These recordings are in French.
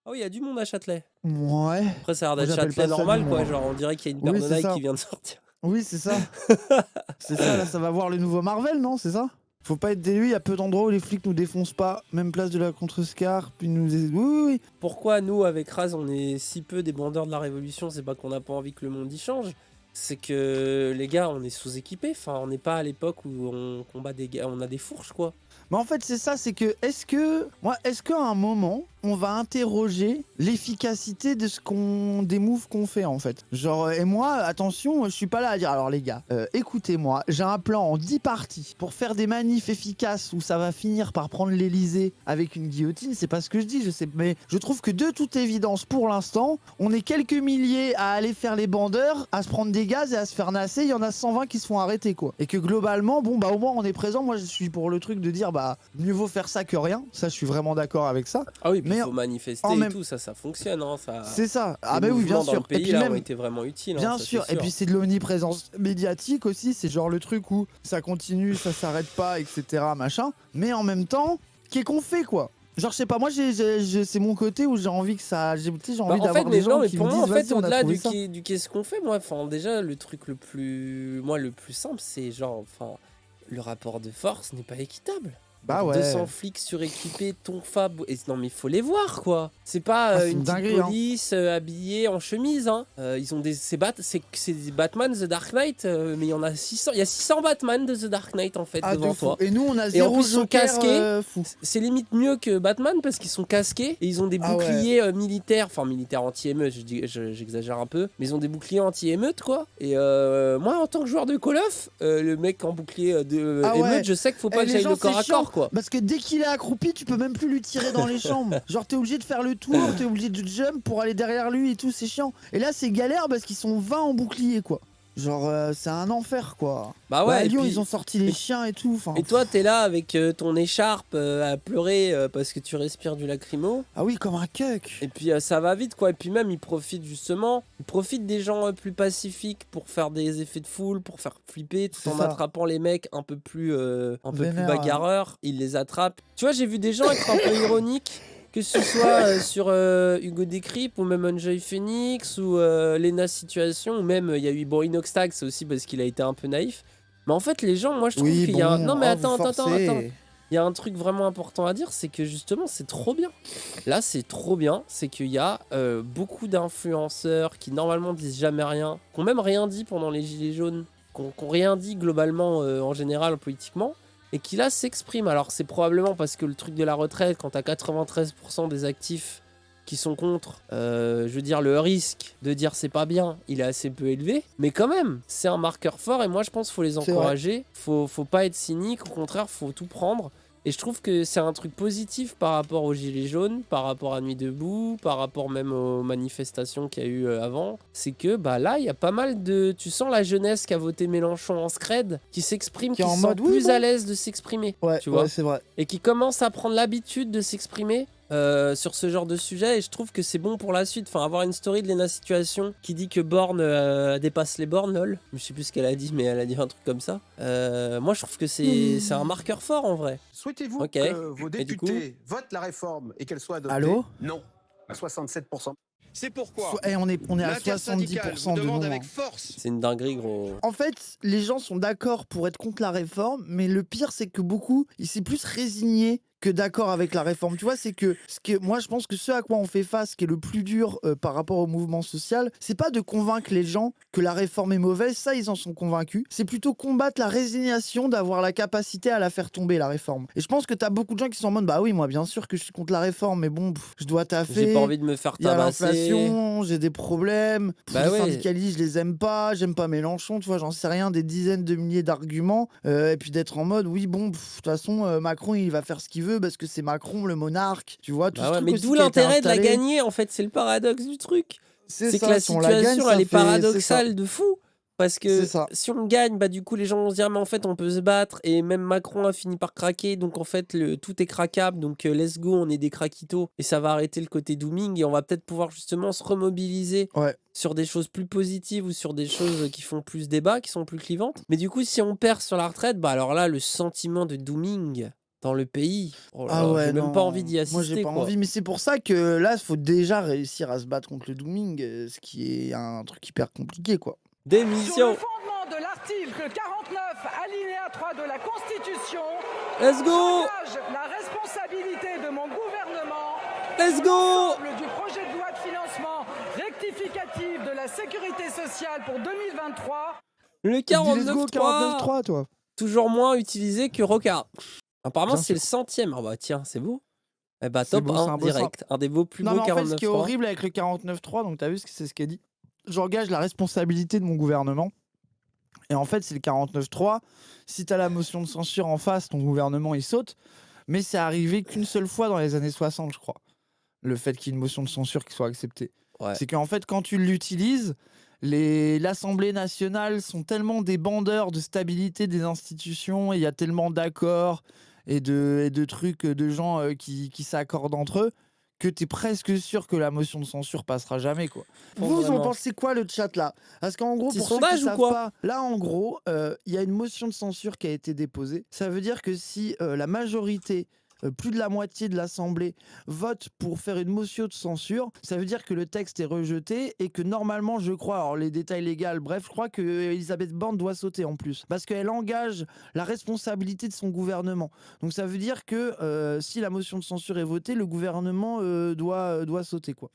Ah oui, il y a du monde à Châtelet. Ouais, Après, ça a l'air moi d'être j'appelle Châtelet pas ça du normal, monde, quoi. hein. Genre, on dirait qu'il y a une paire Oui, de c'est Nike ça. qui vient de sortir. Oui, c'est ça. C'est ça, là, ça va voir le nouveau Marvel, non? C'est ça? Faut pas être déçu, il y a peu d'endroits où les flics nous défoncent pas. Même place de la Contrescarpe, ils nous... Oui, oui, oui. Pourquoi nous, avec Raz, on est si peu des bandeurs de la Révolution? C'est pas qu'on n'a pas envie que le monde y change. C'est que, les gars, on est sous-équipés. Enfin, on n'est pas à l'époque où on combat des gars, on a des fourches, quoi. Mais en fait, c'est ça, c'est que, est-ce qu'à un moment, on va interroger l'efficacité de des moves qu'on fait, en fait? Genre, et moi, attention, je suis pas là à dire, alors les gars, écoutez-moi, j'ai un plan en 10 parties pour faire des manifs efficaces où ça va finir par prendre l'Elysée avec une guillotine, c'est pas ce que je dis, je sais, mais je trouve que de toute évidence, pour l'instant, on est quelques milliers à aller faire les bandeurs, à se prendre des gaz et à se faire nasser, il y en a 120 qui se font arrêter, quoi. Et que globalement, bon, bah au moins on est présent, moi je suis pour le truc de dire, bah mieux vaut faire ça que rien, ça je suis vraiment d'accord avec ça, Ah oui, puis il mais faut en manifester et même... tout, ça fonctionne, hein, ça... C'est ça, ah Les bah oui, bien mouvements dans le sûr, et pays, puis là, ont même... été vraiment utiles, hein, Bien ça, c'est sûr, et puis sûr. c'est de l'omniprésence médiatique aussi, c'est genre le truc où ça continue, ça s'arrête pas, etc. machin, mais en même temps, qu'est-ce qu'on fait quoi? Genre je sais pas, moi c'est mon côté où j'ai envie que ça, tu sais, j'ai Bah, envie en fait, d'avoir des mais non, gens mais qui me pour moi, en disent fait, vas-y on a au-delà trouvé ça. du qu'est-ce qu'on fait, moi, enfin, déjà, le truc le plus... Moi, le plus simple, c'est genre, enfin, le rapport de force n'est pas équitable. Bah Genre 200 ouais, flics suréquipés, tonfab... Et non, mais il faut les voir, quoi. C'est pas ah c'est une une petite dinguerie hein. police habillée en chemise, hein. Ils ont des... C'est des Batman The Dark Knight, mais il y en a 600... Il y a 600 Batman de The Dark Knight, en fait, Ah de devant fou, toi. et nous on a Et en plus, zéro ils sont joker casqués. fou. C'est limite mieux que Batman parce qu'ils sont casqués et ils ont des Ah ouais, boucliers militaires, enfin militaires anti-émeute, j'exagère un peu, mais ils ont des boucliers anti-émeute, quoi. Et moi, en tant que joueur de Call of, le mec en bouclier de ah émeute, ouais. je sais qu'il faut Et pas que les j'aille gens, le c'est corps à chiant, corps, quoi. parce que dès qu'il est accroupi, tu peux même plus lui tirer dans les jambes. Genre, t'es obligé de faire le tour, t'es obligé de jump pour aller derrière lui et tout, c'est chiant. Et là, c'est galère parce qu'ils sont 20 en bouclier, quoi. Genre, c'est un enfer, quoi. Bah Ouais, à ouais, Lyon, ils ont sorti les et, chiens et tout, enfin... et toi, t'es là avec ton écharpe à pleurer parce que tu respires du lacrymo. Ah oui, comme un Et cuck. puis ça va vite, quoi. Et puis même, ils profitent des gens plus pacifiques pour faire des effets de foule, pour faire flipper, tout C'est en ça. attrapant les mecs un peu plus Vénère. bagarreurs. Ils les attrapent. Tu vois, j'ai vu des gens être un peu ironiques, que ce soit sur Hugo Décrypte ou même Enjoy Phoenix ou Lena Situation, ou même il y a eu bon Inoxtag, c'est aussi parce qu'il a été un peu naïf. Mais en fait, les gens, moi je trouve Oui, qu'il y a un... bon, Non mais oh, vous attends. forcez. Il y a un truc vraiment important à dire, c'est que justement, c'est trop bien. Là, c'est trop bien, c'est qu'il y a beaucoup d'influenceurs qui normalement disent jamais rien, qui ont même rien dit pendant les Gilets jaunes, qui ont rien dit globalement en général politiquement, et qui là s'expriment. Alors c'est probablement parce que le truc de la retraite, quand t'as 93% des actifs qui sont contre, je veux dire, le risque de dire c'est pas bien, il est assez peu élevé, mais quand même, c'est un marqueur fort, et moi je pense qu'il faut les C'est vrai. encourager, faut pas être cynique, au contraire, faut tout prendre. Et je trouve que c'est un truc positif par rapport aux Gilets jaunes, par rapport à Nuit debout, par rapport même aux manifestations qu'il y a eu avant. C'est que bah là, il y a pas mal de... Tu sens la jeunesse qui a voté Mélenchon en scred, qui s'exprime, Qui est qui en se sent mode, oui, plus à bon. l'aise de s'exprimer, Ouais, tu ouais, vois. c'est vrai. Et qui commence à prendre l'habitude de s'exprimer sur ce genre de sujet, et je trouve que c'est bon pour la suite. Enfin, avoir une story de Lena Situation qui dit que Borne dépasse les bornes, lol. Je sais plus ce qu'elle a dit, mais elle a dit un truc comme ça. Moi, je trouve que c'est un marqueur fort en vrai. Souhaitez-vous Ok. que vos Et du coup, députés votent la réforme et qu'elle soit adoptée? Allô? Non, à 67%. C'est pourquoi Et on est à l'intersyndicale vous 70% de demande non. avec Hein. force. c'est une dinguerie, gros. En fait, les gens sont d'accord pour être contre la réforme, mais le pire, c'est que beaucoup, ils s'est plus résigné que d'accord avec la réforme. Tu vois, c'est que, moi, je pense que ce à quoi on fait face, qui est le plus dur par rapport au mouvement social, c'est pas de convaincre les gens que la réforme est mauvaise, ça, ils en sont convaincus. C'est plutôt combattre la résignation d'avoir la capacité à la faire tomber, la réforme. Et je pense que t'as beaucoup de gens qui sont en mode, bah oui, moi, bien sûr que je suis contre la réforme, mais bon, je dois J'ai pas taffer. envie de me faire Il y a tabasser. l'inflation, j'ai des problèmes. Bah Les ouais. syndicalistes, je les aime pas. J'aime pas Mélenchon, tu vois, j'en sais rien, des dizaines de milliers d'arguments. Et puis d'être en mode, oui, bon, de toute façon, Macron, il va faire ce qu'il veut parce que c'est Macron, le monarque. Tu vois, tout Bah ce ouais, truc mais aussi d'où qui a été l'intérêt de la installé. gagner, en fait, c'est le paradoxe du truc. C'est C'est que ça, la si on la gagne, situation, elle ça est fait. C'est ça. paradoxale de fou. Parce C'est que ça. si on gagne, bah du coup, les gens vont se dire, mais en fait, on peut se battre. Et même Macron a fini par craquer. Donc, en fait, tout est craquable. Donc, let's go, on est des craquitos. Et ça va arrêter le côté dooming. Et on va peut-être pouvoir justement se remobiliser Ouais. sur des choses plus positives ou sur des choses qui font plus débat, qui sont plus clivantes. Mais du coup, si on perd sur la retraite, bah alors là, le sentiment de dooming, dans le pays. Oh là Ah là, j'ai ouais, même pas envie non, d'y moi j'ai assister, pas quoi. envie, mais c'est pour ça que là, il faut déjà réussir à se battre contre le dooming, ce qui est un truc hyper compliqué, quoi. Sur le Démission. fondement de l'article 49, alinéa 3 de la Constitution, Let's go. j'engage la responsabilité de mon gouvernement Let's sur go. l'ensemble du projet de loi de financement rectificatif de la sécurité sociale pour 2023. Le Dis let's go 49.3. 49.3, toi. Toujours moins utilisé que Rocard. Apparemment, Bien c'est sûr. le 100e. Ah bah tiens, c'est beau. Eh bah C'est top beau, c'est 1 un beau direct. Un des beaux plus Non, beaux mais en fait, ce qui est 49.3. horrible avec le 49.3, donc t'as vu, c'est ce qu'elle dit. J'engage la responsabilité de mon gouvernement. Et en fait, c'est le 49.3. Si t'as la motion de censure en face, ton gouvernement, il saute. Mais c'est arrivé qu'une seule fois dans les années 60, je crois. Le fait qu'il y ait une motion de censure qui soit acceptée. Ouais. C'est qu'en fait, quand tu l'utilises, l'Assemblée nationale sont tellement des bandeurs de stabilité des institutions, et il y a tellement d'accords et de trucs de gens qui s'accordent entre eux, que tu es presque sûr que la motion de censure passera jamais, quoi. Bon, Vous en vraiment. pensez quoi, le chat, là? Parce qu'en gros, Petit pour ceux sondage qui ou savent quoi pas, là, en gros, il y a une motion de censure qui a été déposée. Ça veut dire que si la majorité, plus de la moitié de l'Assemblée vote pour faire une motion de censure, ça veut dire que le texte est rejeté et que normalement, je crois, alors les détails légaux, bref, je crois que Elisabeth Borne doit sauter en plus, parce qu'elle engage la responsabilité de son gouvernement. Donc ça veut dire que si la motion de censure est votée, le gouvernement doit sauter, quoi.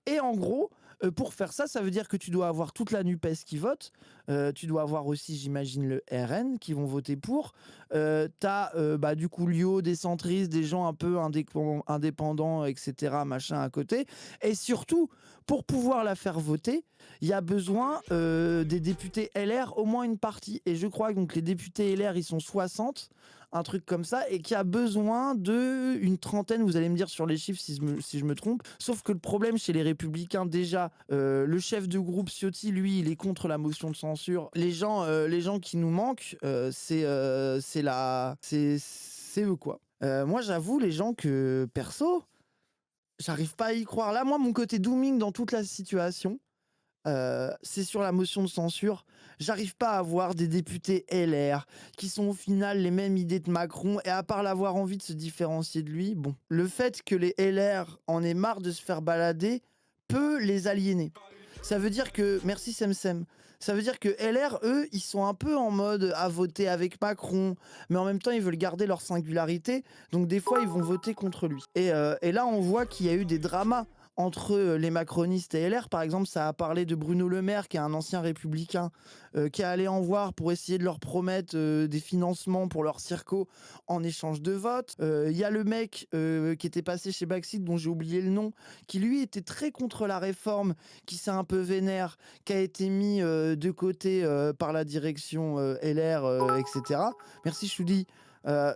Et en gros, pour faire ça, ça veut dire que tu dois avoir toute la NUPES qui vote. Tu dois avoir aussi, j'imagine, le RN qui vont voter pour. T'as du coup Lio, des centristes, des gens un peu indépendants, etc., machin à côté. Et surtout, pour pouvoir la faire voter, il y a besoin des députés LR, au moins une partie. Et je crois que donc, les députés LR, ils sont 60, un truc comme ça, et qui a besoin d'une trentaine, vous allez me dire sur les chiffres si je me trompe. Sauf que le problème chez les Républicains, déjà, le chef de groupe Ciotti, lui, il est contre la motion de censure. Les gens qui nous manquent, c'est eux, quoi. Moi, j'avoue, les gens que, perso, j'arrive pas à y croire. Là, moi, mon côté dooming dans toute la situation, c'est sur la motion de censure. J'arrive pas à voir des députés LR qui sont au final les mêmes idées de Macron, et à part l'avoir envie de se différencier de lui, bon, le fait que les LR en aient marre de se faire balader peut les aliéner. Ça veut dire que, merci Semsem, ça veut dire que LR, eux, ils sont un peu en mode à voter avec Macron, mais en même temps, ils veulent garder leur singularité, donc des fois, ils vont voter contre lui. Et là, on voit qu'il y a eu des dramas entre les macronistes et LR. Par exemple, ça a parlé de Bruno Le Maire, qui est un ancien républicain, qui est allé en voir pour essayer de leur promettre des financements pour leur circo en échange de votes. Il y a le mec qui était passé chez Backseat, dont j'ai oublié le nom, qui lui était très contre la réforme, qui s'est un peu vénère, qui a été mis de côté par la direction LR, etc. Merci Choudi.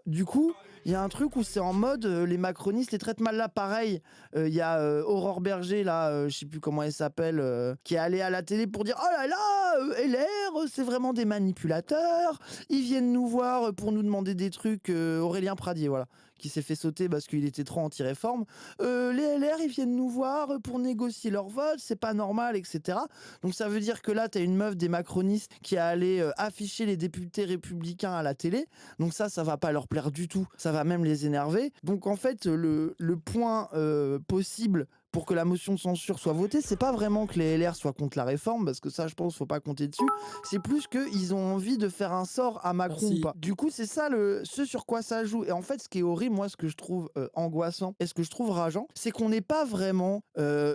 Du coup, il y a un truc où c'est en mode les macronistes les traitent mal. Là, pareil, il y a Aurore Berger, là, je sais plus comment elle s'appelle, qui est allée à la télé pour dire oh là là, LR, c'est vraiment des manipulateurs, ils viennent nous voir pour nous demander des trucs. Aurélien Pradier, voilà, qui s'est fait sauter parce qu'il était trop anti-réforme. Les LR, ils viennent nous voir pour négocier leur vote, c'est pas normal, etc. Donc ça veut dire que là, t'as une meuf des macronistes qui a allé afficher les députés républicains à la télé. Donc ça va pas leur plaire du tout. Ça va même les énerver. Donc en fait, le point possible pour que la motion de censure soit votée, c'est pas vraiment que les LR soient contre la réforme, parce que ça, je pense, faut pas compter dessus. C'est plus qu'ils ont envie de faire un sort à Macron ou pas. Du coup, c'est ça ce sur quoi ça joue. Et en fait, ce qui est horrible, moi, ce que je trouve angoissant et ce que je trouve rageant, c'est qu'on n'est pas vraiment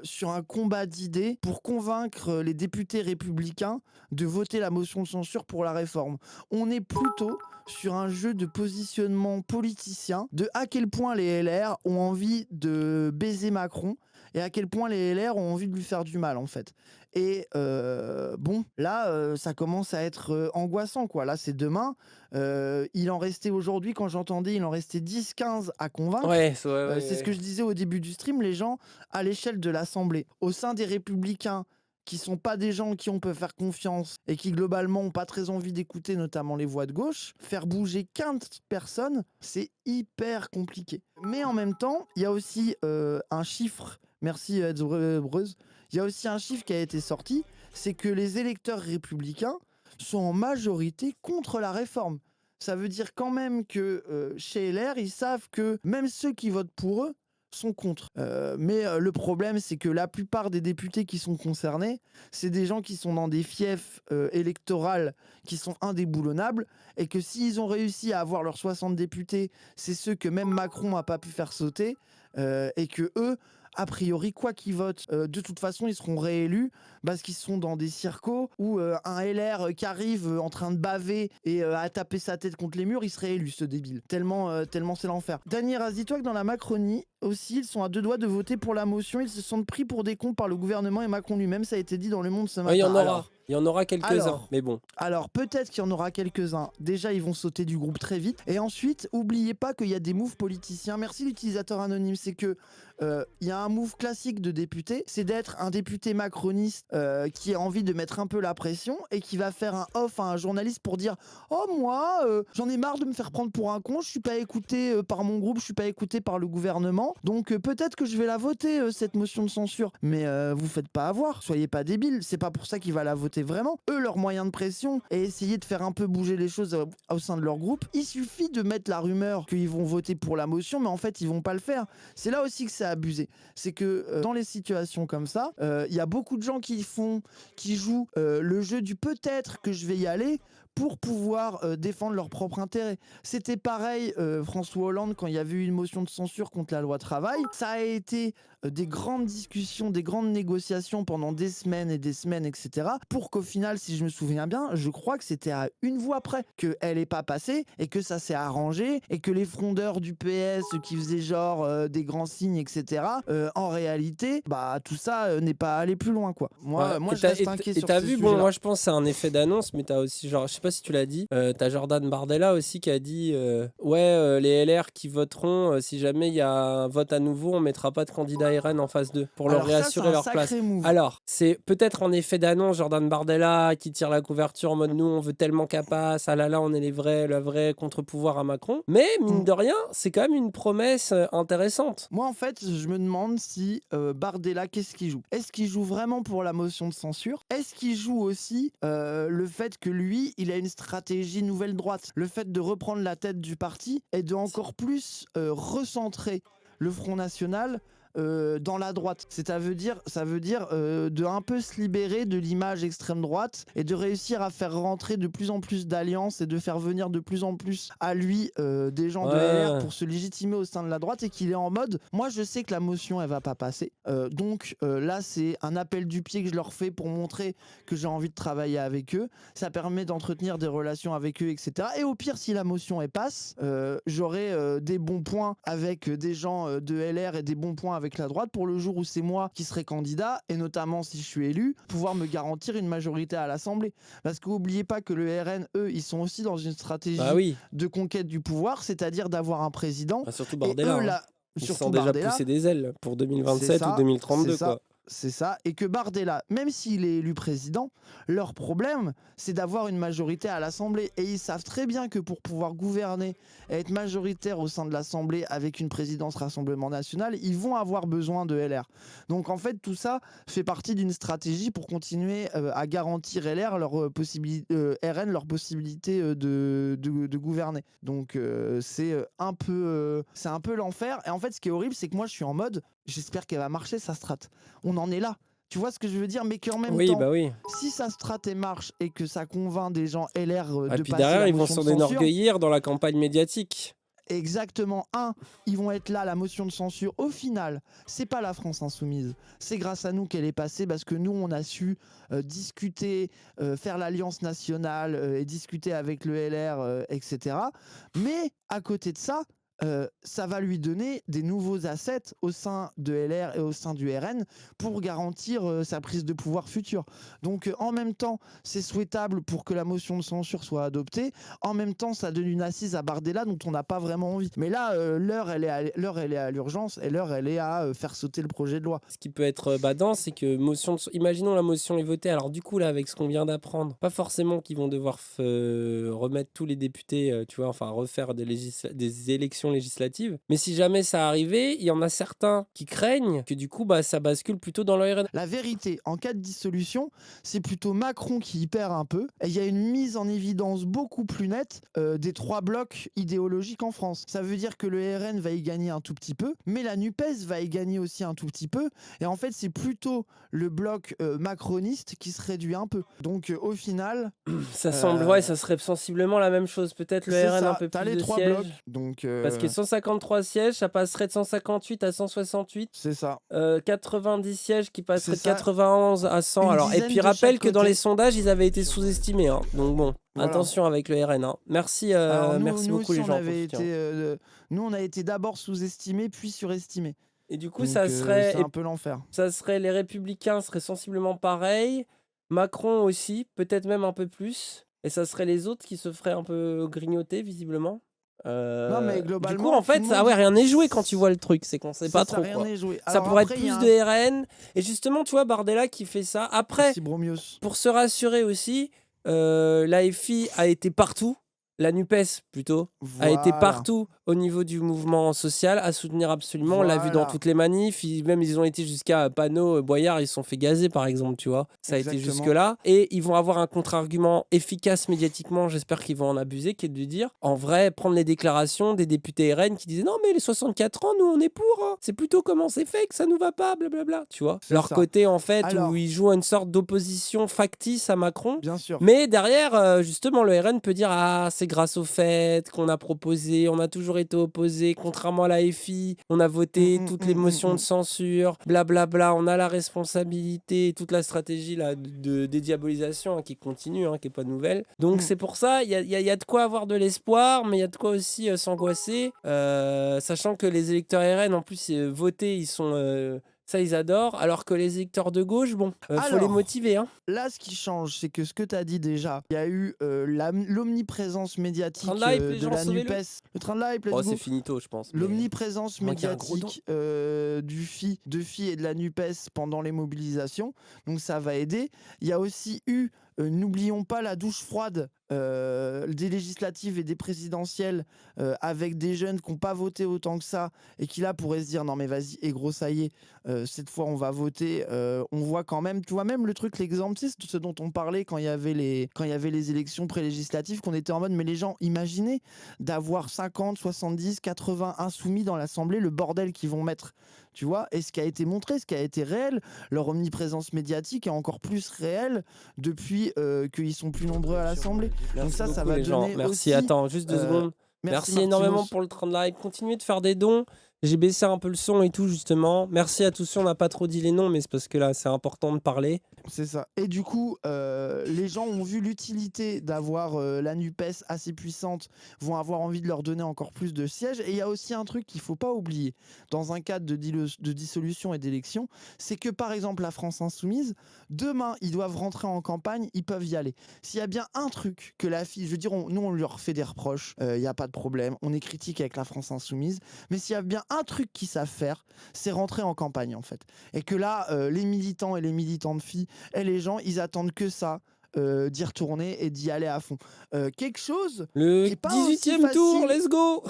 sur un combat d'idées pour convaincre les députés républicains de voter la motion de censure pour la réforme. On est plutôt sur un jeu de positionnement politicien, de à quel point les LR ont envie de baiser Macron et à quel point les LR ont envie de lui faire du mal, en fait. Et bon, là, ça commence à être angoissant, quoi. Là, c'est demain. Il en restait aujourd'hui, quand j'entendais, il en restait 10-15 à convaincre. Ouais, C'est ce que je disais au début du stream, les gens, à l'échelle de l'Assemblée, au sein des Républicains, qui sont pas des gens qui on peut faire confiance et qui globalement ont pas très envie d'écouter notamment les voix de gauche, faire bouger 15 personnes, c'est hyper compliqué. Mais en même temps, il y a aussi un chiffre, merci Breuse, il y a aussi un chiffre qui a été sorti, c'est que les électeurs républicains sont en majorité contre la réforme. ça veut dire quand même que chez LR, ils savent que même ceux qui votent pour eux sont contre. Mais le problème, c'est que la plupart des députés qui sont concernés, c'est des gens qui sont dans des fiefs électorales qui sont indéboulonnables, et que s'ils ont réussi à avoir leurs 60 députés, c'est ceux que même Macron n'a pas pu faire sauter, et que eux, a priori, quoi qu'ils votent, de toute façon, ils seront réélus parce qu'ils sont dans des circos où un LR qui arrive en train de baver et à taper sa tête contre les murs, il serait élu, ce débile. Tellement c'est l'enfer. Daniel, dis-toi que dans la Macronie aussi, ils sont à deux doigts de voter pour la motion. Ils se sont pris pour des cons par le gouvernement et Macron lui-même. Ça a été dit dans Le Monde ce matin. Il y en aura. Alors, Il y en aura quelques-uns, mais bon. alors peut-être qu'il y en aura quelques-uns. Déjà, ils vont sauter du groupe très vite. Et ensuite, oubliez pas qu'il y a des moves politiciens. Merci l'utilisateur anonyme. C'est que il y a un move classique de député, c'est d'être un député macroniste qui a envie de mettre un peu la pression et qui va faire un off à un journaliste pour dire « Oh moi, j'en ai marre de me faire prendre pour un con, je suis pas écouté par mon groupe, je suis pas écouté par le gouvernement, donc peut-être que je vais la voter cette motion de censure. » Mais vous faites pas avoir, soyez pas débiles, c'est pas pour ça qu'il va la voter vraiment. Eux, leur moyen de pression est essayer de faire un peu bouger les choses au sein de leur groupe. Il suffit de mettre la rumeur qu'ils vont voter pour la motion, mais en fait ils vont pas le faire. C'est là aussi que c'est abusé. C'est que dans les situations comme ça, il y a beaucoup de gens qui jouent le jeu du peut-être que je vais y aller pour pouvoir défendre leur propre intérêt. C'était pareil François Hollande quand il y avait eu une motion de censure contre la loi travail. Ça a été des grandes discussions, des grandes négociations pendant des semaines, etc. Pour qu'au final, si je me souviens bien, je crois que c'était à une voix près qu'elle n'est pas passée et que ça s'est arrangé et que les frondeurs du PS qui faisaient genre des grands signes, etc. En réalité, bah tout ça n'est pas allé plus loin, quoi. Moi, je reste inquiet sur t'as ce vu, sujet-là. bon, moi je pense que c'est un effet d'annonce, mais t'as aussi, genre, je sais pas si tu l'as dit, t'as Jordan Bardella aussi qui a dit les LR qui voteront, si jamais il y a un vote à nouveau, on mettra pas de candidat RN en phase 2 pour leur Alors ça, réassurer c'est un leur place. sacré move. Alors, c'est peut-être en effet d'annonce, Jordan Bardella qui tire la couverture en mode nous on veut tellement capace, ah là là, on est la vraie contre-pouvoir à Macron. Mais mine de rien, c'est quand même une promesse intéressante. Moi, en fait, je me demande si Bardella, qu'est-ce qu'il joue? Est-ce qu'il joue vraiment pour la motion de censure? Est-ce qu'il joue aussi le fait que lui, il a une stratégie nouvelle droite? Le fait de reprendre la tête du parti et de encore plus recentrer le Front National dans la droite. Ça veut dire de un peu se libérer de l'image extrême droite et de réussir à faire rentrer de plus en plus d'alliances et de faire venir de plus en plus à lui des gens de LR pour se légitimer au sein de la droite, et qu'il est en mode moi je sais que la motion elle va pas passer, donc là c'est un appel du pied que je leur fais pour montrer que j'ai envie de travailler avec eux, ça permet d'entretenir des relations avec eux, etc. Et au pire, si la motion elle passe, j'aurai des bons points avec des gens de LR et des bons points avec la droite pour le jour où c'est moi qui serai candidat, et notamment si je suis élu, pouvoir me garantir une majorité à l'Assemblée. Parce qu'oubliez pas que le RN, eux, ils sont aussi dans une stratégie de conquête du pouvoir, c'est-à-dire d'avoir un président. Surtout Bardella. Ils se sont déjà Bardella, poussé des ailes pour 2027 ou 2032, quoi. C'est ça, et que Bardella, même s'il est élu président, leur problème, c'est d'avoir une majorité à l'Assemblée. Et ils savent très bien que pour pouvoir gouverner et être majoritaire au sein de l'Assemblée avec une présidence Rassemblement National, ils vont avoir besoin de LR. Donc en fait, tout ça fait partie d'une stratégie pour continuer à garantir RN leur possibilité de gouverner. Donc c'est un peu l'enfer. Et en fait, ce qui est horrible, c'est que moi, je suis en mode, j'espère qu'elle va marcher, sa strat. On en est là. Tu vois ce que je veux dire? Mais qu'en même temps, si sa strat marche et que ça convainc des gens LR de passer derrière, la ils vont motion s'en de censure, enorgueillir dans la campagne médiatique. Exactement. Ils vont être là, la motion de censure. Au final, c'est pas la France insoumise. C'est grâce à nous qu'elle est passée, parce que nous, on a su discuter, faire l'alliance nationale et discuter avec le LR, etc. Mais à côté de ça, ça va lui donner des nouveaux assets au sein de LR et au sein du RN pour garantir sa prise de pouvoir future. Donc en même temps, c'est souhaitable pour que la motion de censure soit adoptée. En même temps, ça donne une assise à Bardella dont on n'a pas vraiment envie. Mais là, l'heure elle est à l'urgence, et l'heure elle est à faire sauter le projet de loi. Ce qui peut être badant, c'est que imaginons la motion est votée. Alors du coup là, avec ce qu'on vient d'apprendre, pas forcément qu'ils vont devoir remettre tous les députés, tu vois, enfin refaire des élections élections législatives. Mais si jamais ça arrivait, il y en a certains qui craignent que du coup, ça bascule plutôt dans le RN. La vérité, en cas de dissolution, c'est plutôt Macron qui y perd un peu. Et il y a une mise en évidence beaucoup plus nette des 3 blocs idéologiques en France. Ça veut dire que le RN va y gagner un tout petit peu, mais la NUPES va y gagner aussi un tout petit peu. Et en fait, c'est plutôt le bloc macroniste qui se réduit un peu. Donc au final... Ça semble, ouais, ça serait sensiblement la même chose. Peut-être le c'est RN ça, un peu t'as plus les de 3 sièges. blocs. Donc, Parce que 153 sièges, ça passerait de 158 à 168. c'est ça. 90 sièges qui passeraient de C'est ça. 91 à 100. Une Alors, et dizaine puis de rappelle chaque que dans côté. les sondages, ils avaient été sous-estimés. Hein. Donc bon, Voilà. attention avec le RN. Hein. Merci, Alors, merci nous beaucoup aussi, les gens. pour le avait soutien. été, nous, on a été d'abord sous-estimés, puis surestimés. Et du coup, Donc, ça serait, c'est un peu l'enfer. ça serait les Républicains seraient sensiblement pareils. Macron aussi, peut-être même un peu plus. Et ça serait les autres qui se feraient un peu grignoter, visiblement. Non, mais Du coup, globalement, en fait, tout le monde- rien n'est joué quand tu vois le truc. C'est qu'on sait c'est pas ça, trop rien quoi. n'est joué. Ça Alors pourrait après, être il y a plus de RN. Et justement, tu vois, Bardella qui fait ça. Après, Merci Bromios. pour se rassurer aussi, l'AFI a été partout. La NUPES, plutôt, a été Voilà. partout au niveau du mouvement social, à soutenir absolument. On l'a vu dans Voilà. toutes les manifs. Même, ils ont été jusqu'à Panot, Boyard, ils se sont fait gazer, par exemple, tu vois. Ça a été Exactement. jusque-là. Et ils vont avoir un contre-argument efficace médiatiquement, j'espère qu'ils vont en abuser, qui est de dire, en vrai, prendre les déclarations des députés RN qui disaient non, mais les 64 ans, nous, on est pour. Hein. C'est plutôt comment c'est fait que ça nous va pas, blablabla. Tu vois. C'est Leur ça. côté, en fait, Alors- où ils jouent à une sorte d'opposition factice à Macron. Bien sûr. Mais derrière, justement, le RN peut dire ah, c'est grâce au fait qu'on a proposé, on a toujours été opposé, contrairement à la FI, on a voté toutes les motions de censure, blablabla, on a la responsabilité, toute la stratégie là, de dédiabolisation hein, qui continue, hein, qui n'est pas nouvelle. Donc c'est pour ça, il y a de quoi avoir de l'espoir, mais il y a de quoi aussi s'angoisser, sachant que les électeurs RN, en plus, voter, ils sont... ça, ils adorent. Alors que les électeurs de gauche, bon, faut les Alors, motiver. Hein. Là, ce qui change, c'est que ce que tu as dit déjà, il y a eu l'omniprésence médiatique Train de hype, les de gens, la sauvez-le. NUPES. Le train de hype, let's Oh, go. c'est finito, je pense. mais- L'omniprésence moins qu'il y a un gros médiatique de FI et de la NUPES pendant les mobilisations. Donc ça va aider. Il y a aussi eu, n'oublions pas la douche froide des législatives et des présidentielles avec des jeunes qui n'ont pas voté autant que ça et qui là pourraient se dire non mais vas-y et gros ça y est, cette fois on va voter. On voit quand même, tu vois même le truc, l'exemple, c'est ce dont on parlait quand il y avait les élections prélégislatives, qu'on était en mode mais les gens, imaginez d'avoir 50, 70, 80 insoumis dans l'Assemblée, le bordel qu'ils vont mettre, tu vois. Et ce qui a été montré, ce qui a été réel, leur omniprésence médiatique est encore plus réelle depuis qu'ils sont plus nombreux à l'Assemblée. Merci ça beaucoup, va les gens. donner Merci, aussi, attends, juste 2 secondes. Merci Martimos. énormément pour le train de live. Continuez de faire des dons. J'ai baissé un peu le son et tout, justement. Merci à tous ceux, on n'a pas trop dit les noms, mais c'est parce que là, c'est important de parler. C'est ça. Et du coup, les gens ont vu l'utilité d'avoir la NUPES assez puissante, vont avoir envie de leur donner encore plus de sièges. Et il y a aussi un truc qu'il ne faut pas oublier dans un cadre de dissolution et d'élection, c'est que par exemple la France Insoumise, demain, ils doivent rentrer en campagne, ils peuvent y aller. S'il y a bien un truc que la fille, je veux dire, nous on leur fait des reproches, il n'y a pas de problème, on est critique avec la France Insoumise, mais s'il y a bien un truc qu'ils savent faire, c'est rentrer en campagne en fait. Et que là, les militants et les militantes filles et les gens, ils attendent que ça, d'y retourner et d'y aller à fond. Quelque chose Le qui est pas aussi 18e tour, facile. let's go!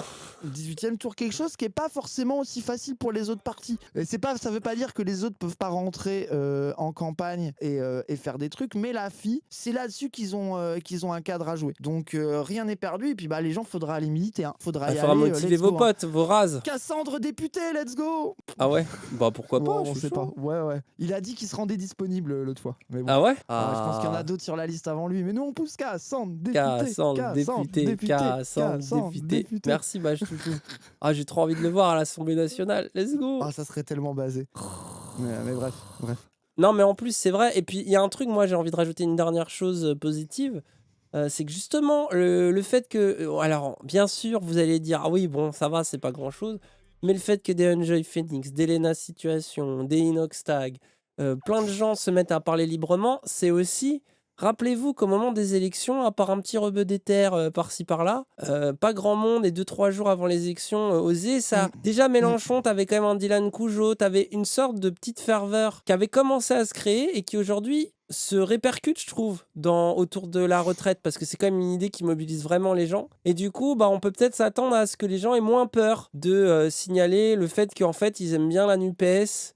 18e tour, quelque chose qui est pas forcément aussi facile pour les autres partis. Et ça veut pas dire que les autres peuvent pas rentrer en campagne et faire des trucs, mais la FI, c'est là-dessus qu'ils ont un cadre à jouer. Donc rien n'est perdu, et puis bah les gens, faudra aller militer, hein. Faudra Il y faudra aller, motiver let's vos go, hein. potes, vos rases. Cassandre député, let's go. Ah ouais? Bah pourquoi pas? Bon, je on suis sait chaud. pas. Ouais. Il a dit qu'il se rendait disponible l'autre fois. Mais bon. Ah ouais? Je pense qu'il y en a d'autres sur la liste avant lui, mais nous on pousse Cassandre député. Cassandre, député. Merci, bah je touche. Ah, j'ai trop envie de le voir à l'Assemblée nationale. Let's go. Ah, ça serait tellement basé. Mais bref. Non, mais en plus, c'est vrai. Et puis, il y a un truc, moi, j'ai envie de rajouter une dernière chose positive. C'est que justement, le fait que... alors, bien sûr, vous allez dire, ah oui, bon, ça va, c'est pas grand-chose. Mais le fait que des Enjoy Phoenix, d'Elena Situation, des Inoxtag, plein de gens se mettent à parler librement, c'est aussi... Rappelez-vous qu'au moment des élections, à part un petit rebeu d'éther par-ci par-là, pas grand monde, et 2-3 jours avant les élections, osait ça. Déjà, Mélenchon, t'avais quand même un Dylan Cougeot, t'avais une sorte de petite ferveur qui avait commencé à se créer et qui aujourd'hui se répercute, je trouve, autour de la retraite, parce que c'est quand même une idée qui mobilise vraiment les gens. Et du coup, bah, on peut peut-être s'attendre à ce que les gens aient moins peur de signaler le fait qu'en fait, ils aiment bien la NUPES,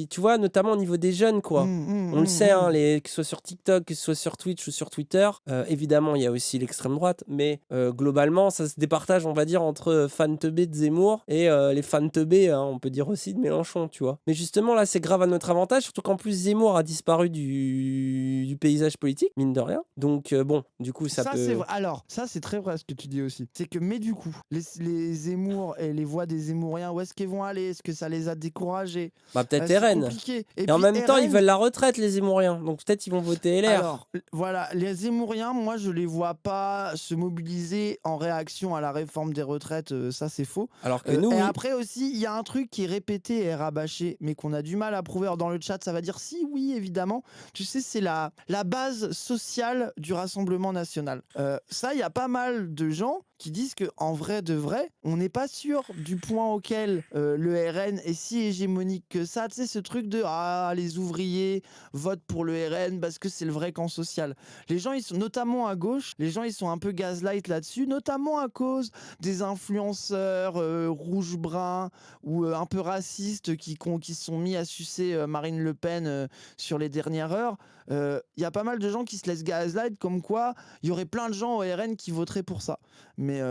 tu vois, notamment au niveau des jeunes, quoi. On le sait, hein, que ce soit sur TikTok, que ce soit sur Twitch ou sur Twitter. Évidemment, il y a aussi l'extrême droite, mais globalement, ça se départage, on va dire, entre fans teubés de Zemmour et les fans teubés, hein, on peut dire aussi, de Mélenchon, tu vois. Mais justement, là, c'est grave à notre avantage, surtout qu'en plus, Zemmour a disparu du paysage politique, mine de rien. Donc, bon, du coup, ça peut... c'est vrai. Alors, ça, c'est très vrai ce que tu dis aussi. C'est que, mais du coup, les Zemmour et les voix des Zemmouriens, où est-ce qu'ils vont aller? Est-ce que ça les a découragés? Bah, peut-être C'est RN. compliqué. Et en puis, même temps, ils RN, veulent la retraite, les Zemmouriens. Donc, peut-être ils vont voter LR. alors, voilà, les Zemmouriens, moi, je les vois pas se mobiliser en réaction à la réforme des retraites, ça, c'est faux. Alors que nous, Et oui. après aussi, il y a un truc qui est répété et rabâché, mais qu'on a du mal à prouver. Alors, dans le chat, ça va dire si, oui, évidemment. Tu sais, c'est la base sociale du Rassemblement national. Ça, il y a pas mal de gens qui disent que en vrai de vrai, on n'est pas sûr du point auquel le RN est si hégémonique que ça. Tu sais, ce truc de les ouvriers votent pour le RN parce que c'est le vrai camp social. Les gens, ils sont notamment à gauche, les gens, ils sont un peu gaslight là-dessus, notamment à cause des influenceurs rouge-brun ou un peu racistes qui se sont mis à sucer Marine Le Pen sur les dernières heures. Il y a pas mal de gens qui se laissent gaslight comme quoi il y aurait plein de gens au RN qui voteraient pour ça. Mais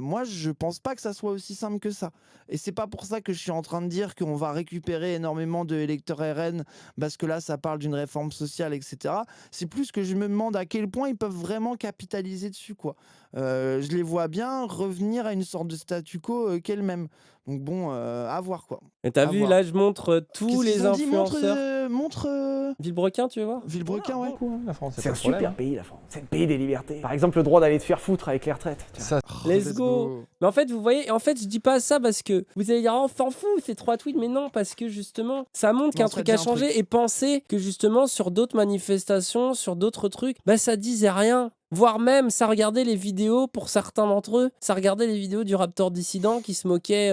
moi, je pense pas que ça soit aussi simple que ça. Et c'est pas pour ça que je suis en train de dire qu'on va récupérer énormément de électeurs RN parce que là, ça parle d'une réforme sociale, etc. C'est plus que je me demande à quel point ils peuvent vraiment capitaliser dessus, quoi. Je les vois bien revenir à une sorte de statu quo qu'elle-même. Donc bon, à voir, quoi. Et t'as À vu, voir. là, je montre tous Qu'est-ce les qu'ils ont dit? influenceurs. Montre Villebrequin, tu veux voir? Villebrequin, ouais. La France, C'est un super pays, la France. C'est le pays des libertés. Par exemple, le droit d'aller te faire foutre avec les retraites. tu vois. Let's go. Mais en fait, vous voyez, en fait, je dis pas ça parce que vous allez dire, oh, on s'en fout, c'est 3 tweets, mais non, parce que justement, ça montre qu'un Non, ça truc dit a un changé truc. et penser que justement, sur d'autres manifestations, sur d'autres trucs, bah, ça disait rien. Voire même, ça regardait les vidéos, pour certains d'entre eux, ça regardait les vidéos du Raptor dissident qui se moquait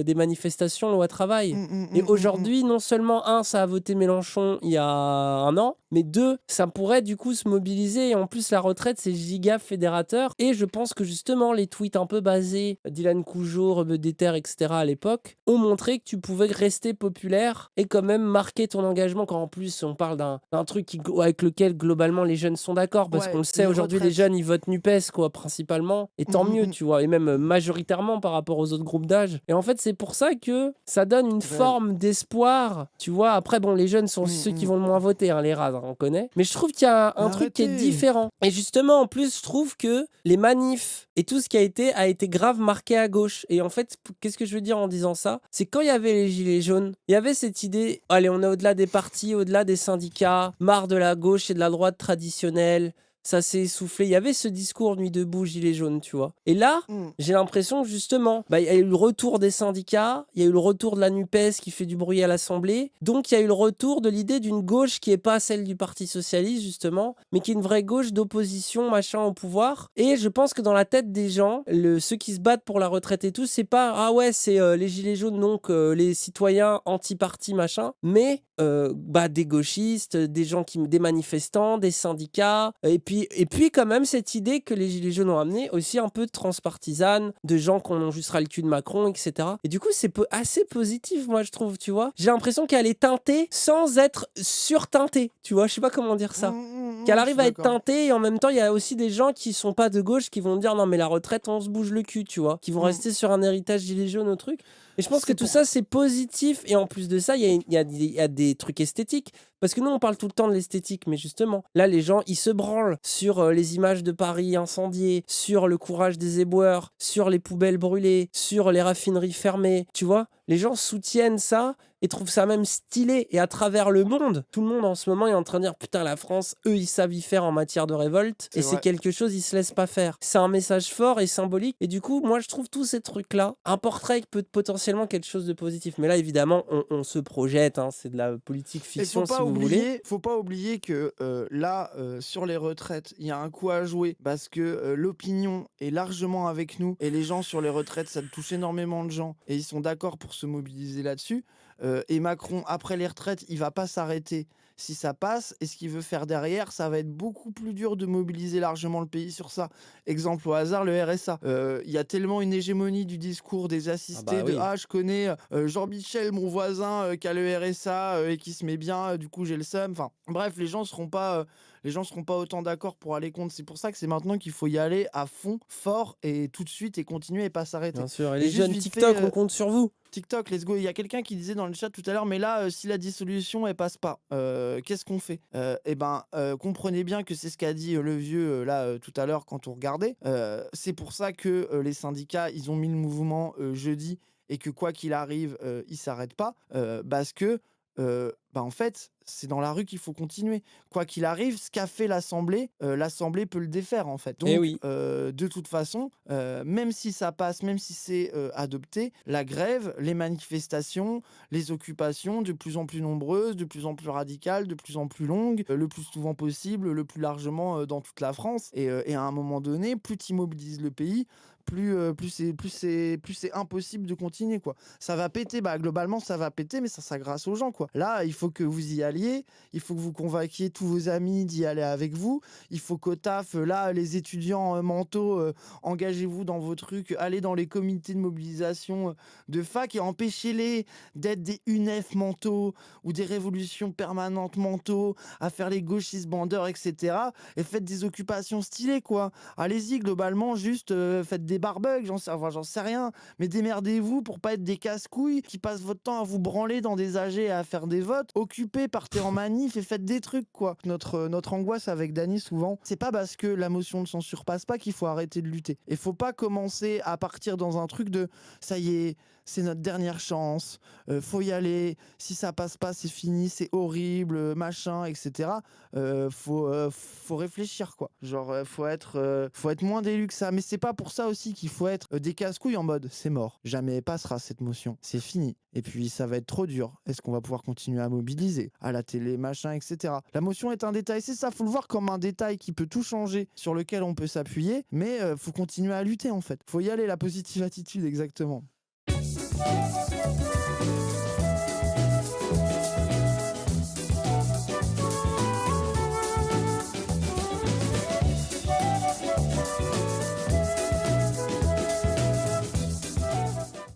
des manifestations loi travail. Et aujourd'hui, non seulement, ça a voté Mélenchon il y a un an, mais 2, ça pourrait du coup se mobiliser. Et en plus, la retraite, c'est giga fédérateur. Et je pense que justement, les tweets un peu basés, Dylan Cougeot, Rebeu des Terres, etc. à l'époque, ont montré que tu pouvais rester populaire et quand même marquer ton engagement. Quand en plus, on parle d'un truc avec lequel globalement les jeunes sont d'accord. Parce Ouais, qu'on le sait, les aujourd'hui, les retraites. jeunes, ils votent NUPES, quoi, principalement. Et tant mieux, tu vois. Et même majoritairement par rapport aux autres groupes d'âge. Et en fait, c'est pour ça que ça donne une forme d'espoir. Tu vois, après, bon, les jeunes sont ceux qui vont le moins voter, hein, les rats, on connaît. Mais je trouve qu'il y a un truc qui est Arrêtez. différent. Et justement, en plus, je trouve que les manifs et tout ce qui a été grave marqué à gauche. Et en fait, qu'est-ce que je veux dire en disant ça? C'est quand il y avait les gilets jaunes, il y avait cette idée, allez, on est au-delà des partis, au-delà des syndicats, marre de la gauche et de la droite traditionnelle. Ça s'est essoufflé. Il y avait ce discours nuit debout, gilets jaunes, tu vois. Et là, j'ai l'impression que justement, il y a eu le retour des syndicats, il y a eu le retour de la NUPES qui fait du bruit à l'Assemblée. Donc, il y a eu le retour de l'idée d'une gauche qui n'est pas celle du Parti Socialiste, justement, mais qui est une vraie gauche d'opposition, machin, au pouvoir. Et je pense que dans la tête des gens, ceux qui se battent pour la retraite et tout, c'est pas, ah ouais, c'est les gilets jaunes, donc les citoyens anti-parti, machin, mais des gauchistes, des manifestants, des syndicats, et puis quand même cette idée que les gilets jaunes ont amené aussi un peu de transpartisane, de gens qu'on en juste ras le cul de Macron, etc. Et du coup c'est assez positif, moi je trouve, tu vois. J'ai l'impression qu'elle est teintée sans être surteintée, tu vois, je sais pas comment dire ça. Qu'elle arrive à être teintée, et en même temps il y a aussi des gens qui sont pas de gauche qui vont dire non mais la retraite on se bouge le cul, tu vois, qui vont rester sur un héritage gilet jaune au truc. Et je pense que tout ça, c'est positif. Et en plus de ça, il y a des trucs esthétiques. Parce que nous, on parle tout le temps de l'esthétique. Mais justement, là, les gens, ils se branlent sur les images de Paris incendiées, sur le courage des éboueurs, sur les poubelles brûlées, sur les raffineries fermées. Tu vois, les gens soutiennent ça et trouvent ça même stylé. Et à travers le monde, tout le monde en ce moment est en train de dire putain, la France, eux, ils savent y faire en matière de révolte. Et c'est quelque chose, ils se laissent pas faire. C'est un message fort et symbolique. Et du coup, moi, je trouve tous ces trucs-là, un portrait qui peut potentiellement quelque chose de positif. Mais là, évidemment, on se projette. Hein, c'est de la politique fiction, si vous voulez. Faut pas oublier que là, sur les retraites, il y a un coup à jouer parce que l'opinion est largement avec nous et les gens sur les retraites, ça touche énormément de gens et ils sont d'accord pour se mobiliser là-dessus. Et Macron, après les retraites, il va pas s'arrêter si ça passe. Et ce qu'il veut faire derrière, ça va être beaucoup plus dur de mobiliser largement le pays sur ça. Exemple au hasard, le RSA. Il y a tellement une hégémonie du discours des assistés oui. je connais Jean-Michel, mon voisin, qui a le RSA et qui se met bien, du coup j'ai le seum. Enfin, bref, les gens seront pas autant d'accord pour aller contre. C'est pour ça que c'est maintenant qu'il faut y aller à fond, fort et tout de suite et continuer et pas s'arrêter. Bien sûr. Et Et les juste jeunes vite TikTok, fait, on compte sur vous. TikTok, let's go. Il y a quelqu'un qui disait dans le chat tout à l'heure, mais là, si la dissolution, elle passe pas, qu'est-ce qu'on fait? Comprenez bien que c'est ce qu'a dit le vieux tout à l'heure quand on regardait. C'est pour ça que les syndicats, ils ont mis le mouvement jeudi et que quoi qu'il arrive, ils s'arrêtent pas. Parce que, en fait, c'est dans la rue qu'il faut continuer. Quoi qu'il arrive, ce qu'a fait l'Assemblée, l'Assemblée peut le défaire en fait. Donc, Eh oui. de toute façon, même si ça passe, même si c'est adopté, la grève, les manifestations, les occupations de plus en plus nombreuses, de plus en plus radicales, de plus en plus longues, le plus souvent possible, le plus largement dans toute la France. Et à un moment donné, plus tu immobilises le pays, plus c'est impossible de continuer quoi. Ça va péter, globalement ça va péter, mais ça sera grâce aux gens quoi. Là, il faut que vous y alliez, il faut que vous convainquiez tous vos amis d'y aller avec vous, il faut qu'au taf, là, les étudiants mentaux, engagez-vous dans vos trucs, allez dans les comités de mobilisation de fac et empêchez-les d'être des UNEF mentaux ou des révolutions permanentes mentaux, à faire les gauchistes bandeurs, etc. Et faites des occupations stylées quoi. Allez-y, globalement, juste faites des barbecues, j'en sais rien, mais démerdez-vous pour pas être des casse-couilles qui passent votre temps à vous branler dans des AG et à faire des votes. Occupez, partez en manif et faites des trucs quoi. Notre angoisse avec Dany souvent, c'est pas parce que la motion de censure passe pas qu'il faut arrêter de lutter. Et faut pas commencer à partir dans un truc de ça y est, c'est notre dernière chance, faut y aller, si ça passe pas c'est fini, c'est horrible, machin, etc. Faut réfléchir quoi. Genre faut être moins d'élu que ça. Mais c'est pas pour ça aussi qu'il faut être des casse-couilles en mode c'est mort, jamais passera cette motion, c'est fini. Et puis ça va être trop dur. Est-ce qu'on va pouvoir continuer à mobiliser à la télé, machin, etc. La motion est un détail, c'est ça, faut le voir comme un détail qui peut tout changer, sur lequel on peut s'appuyer, mais faut continuer à lutter en fait. Faut y aller, la positive attitude, exactement.